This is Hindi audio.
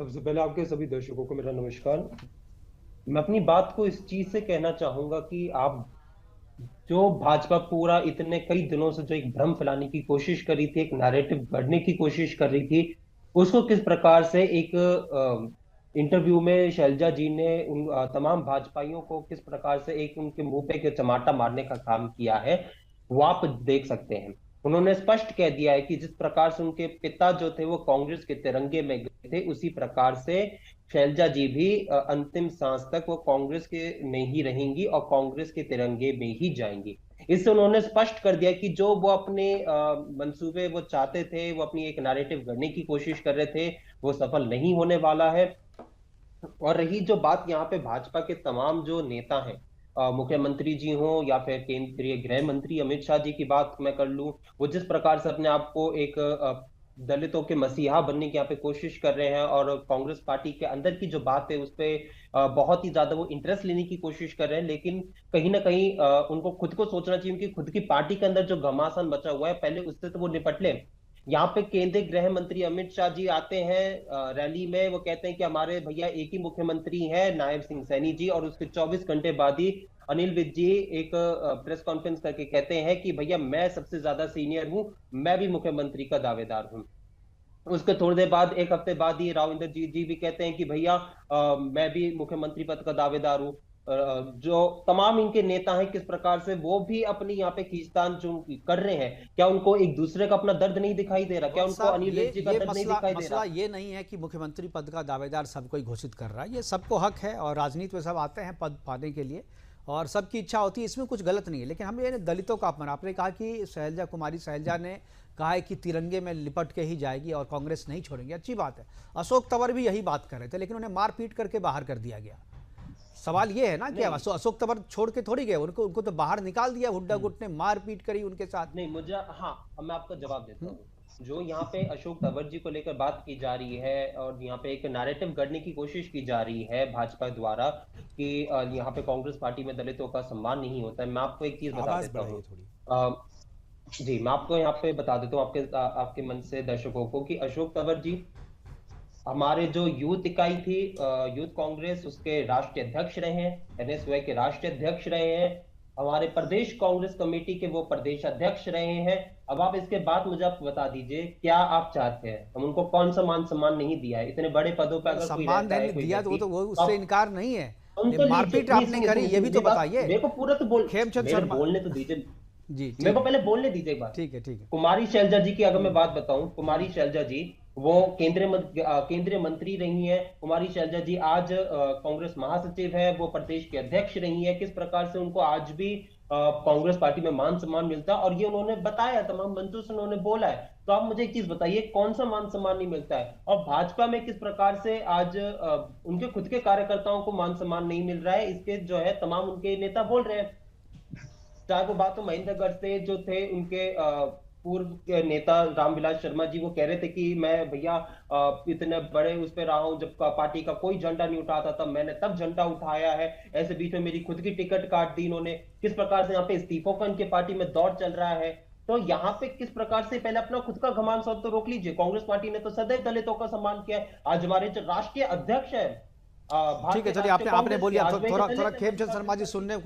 सबसे पहले आपके सभी दर्शकों को मेरा नमस्कार। मैं अपनी बात को इस चीज से कहना चाहूंगा कि आप जो भाजपा पूरा इतने कई दिनों से जो एक भ्रम फैलाने की कोशिश कर रही थी, एक नैरेटिव गढ़ने की कोशिश कर रही थी, उसको किस प्रकार से एक इंटरव्यू में शैलजा जी ने उन तमाम भाजपाइयों को किस प्रकार से एक उनके मुंह पे एक चमाटा मारने का काम किया है, वो आप देख सकते हैं। उन्होंने स्पष्ट कह दिया है कि जिस प्रकार से उनके पिता जो थे वो कांग्रेस के तिरंगे में गए थे, उसी प्रकार से शैलजा जी भी अंतिम सांस तक वो कांग्रेस के में ही रहेंगी और कांग्रेस के तिरंगे में ही जाएंगी। इससे उन्होंने स्पष्ट कर दिया कि जो वो अपने मंसूबे वो चाहते थे, वो अपनी एक नैरेटिव गढ़ने की कोशिश कर रहे थे, वो सफल नहीं होने वाला है। और रही जो बात यहाँ पे भाजपा के तमाम जो नेता हैं, मुख्यमंत्री जी हों या फिर केंद्रीय गृह मंत्री अमित शाह जी की बात मैं कर लूं, वो जिस प्रकार से अपने आप को एक दलितों के मसीहा बनने की यहाँ पे कोशिश कर रहे हैं और कांग्रेस पार्टी के अंदर की जो बात है उस पे बहुत ही ज्यादा वो इंटरेस्ट लेने की कोशिश कर रहे हैं, लेकिन कहीं ना कहीं उनको खुद को सोचना चाहिए कि खुद की पार्टी के अंदर जो घमासान बचा हुआ है पहले उससे तो वो निपट ले। यहाँ पे केंद्रीय गृह मंत्री अमित शाह जी आते हैं रैली में, वो कहते हैं कि हमारे भैया एक ही मुख्यमंत्री है नायब सिंह सैनी जी, और उसके 24 घंटे बाद ही अनिल विज जी एक प्रेस कॉन्फ्रेंस करके कहते हैं कि भैया मैं सबसे ज्यादा सीनियर हूं, मैं भी मुख्यमंत्री का दावेदार हूं। उसके थोड़ी देर बाद, एक हफ्ते बाद ही राव इंद्रजीत जी भी कहते हैं कि भैया मैं भी मुख्यमंत्री पद का दावेदार हूँ। जो तमाम इनके नेता हैं किस प्रकार से वो भी अपनी यहाँ पे खींचतान जो कर रहे हैं, क्या उनको एक दूसरे का अपना दर्द नहीं दिखाई दे रहा? क्या वत्स उनको साहब, अनिल विज जी का ये दर्द नहीं मसला दिखाई दे मसला रहा? ये नहीं है कि मुख्यमंत्री पद का दावेदार सबको ही घोषित कर रहा है। ये सबको हक है और राजनीति में सब आते हैं पद पाने के लिए और सबकी इच्छा होती है, इसमें कुछ गलत नहीं है। लेकिन हम ये दलितों का अपमान, आपने कहा कि शैलजा कुमारी शैलजा ने कहा है कि तिरंगे में लिपट के ही जाएगी और कांग्रेस नहीं छोड़ेंगे, अच्छी बात है। अशोक तंवर भी यही बात कर रहे थे, लेकिन उन्हें मार पीट करके बाहर कर दिया गया। सवाल ये है ना कि नहीं अशोक तंवर छोड़ के थोड़ी गए, उनको उनको तो बाहर निकाल दिया, हुड्डा गुट ने मार पीट करी उनके साथ। नहीं मुझे, हाँ, अब मैं आपको जवाब देता हूँ। जो यहाँ पे अशोक तंवर जी को लेकर बात की जा रही है और यहाँ पे एक नैरेटिव गढ़ने की कोशिश की जा रही है भाजपा द्वारा कि यहाँ पे कांग्रेस पार्टी में दलितों का सम्मान नहीं होता है, मैं आपको एक चीज बता आवाज देता बढ़ाइए हूँ। थोड़ी। जी, मैं आपको यहाँ पे बता देता हूँ आपके आपके मन से दर्शकों को कि अशोक तंवर जी हमारे जो यूथ इकाई थी, यूथ कांग्रेस, उसके राष्ट्रीय अध्यक्ष रहे हैं, एनएसयूआई के राष्ट्रीय अध्यक्ष रहे हैं, हमारे प्रदेश कांग्रेस कमेटी के वो प्रदेश अध्यक्ष रहे हैं। अब आप इसके बाद मुझे आप बता दीजिए क्या आप चाहते हैं, हम उनको कौन सा मान सम्मान नहीं दिया है? इतने बड़े पदों पर अगर कोई सम्मान रहता है, देने कोई दिया तो व्यक्ति, वो तो उससे आप इनकार नहीं है। सुन तो लीजिए, मारपीट नहीं आपने सुनिए करी, सुनिए ये भी सुनिए, तो मेरी बात बताइए। मेरे को पूरा तो बोल, खेमचंद मेरे शर्मा बोलने तो दीजिए, जी मेरे ठीक को है, पहले बोलने दीजिए एक बार। ठीक है, ठीक है। कुमारी शैलजा जी की अगर मैं बात बताऊं, कुमारी शैलजा जी वो केंद्रीय मंत्री रही हैं। कुमारी शैलजा जी आज कांग्रेस महासचिव है, वो प्रदेश के अध्यक्ष रही है। किस प्रकार से उनको आज भी कांग्रेस पार्टी में मान सम्मान मिलता है और ये उन्होंने बताया, तमाम मंचों से उन्होंने बोला है। तो आप मुझे एक चीज बताइए, कौन सा मान सम्मान नहीं मिलता है? और भाजपा में किस प्रकार से आज उनके खुद के कार्यकर्ताओं को मान सम्मान नहीं मिल रहा है, इसके जो है तमाम उनके नेता बोल रहे हैं। चाहे वो बात तो महेंद्रगढ़ से जो थे उनके पूर्व के नेता रामविलास शर्मा जी, वो कह रहे थे कि मैं भैया इतने बड़े उस पे रहा हूं, जब पार्टी का कोई झंडा नहीं उठाता तब मैंने तब झंडा उठाया है, ऐसे बीच में मेरी खुद की टिकट काट दी इन्होंने। किस प्रकार से यहाँ पे इस्तीफों का इनके पार्टी में दौर चल रहा है। तो यहाँ पे किस प्रकार से, पहले अपना खुद का घमान सब तो रोक लीजिए। कांग्रेस पार्टी ने तो सदैव दलितों का सम्मान किया है। आज हमारे जो राष्ट्रीय अध्यक्ष है ठीक है, भारतीय चलिए, राष्ट्रीय आपने आपने कांग्रेस के, बोलिए, आज वे थोड़ा दलित थोड़ा है, खेमचंद भाजपा शर्मा जी में। सुनने कुछ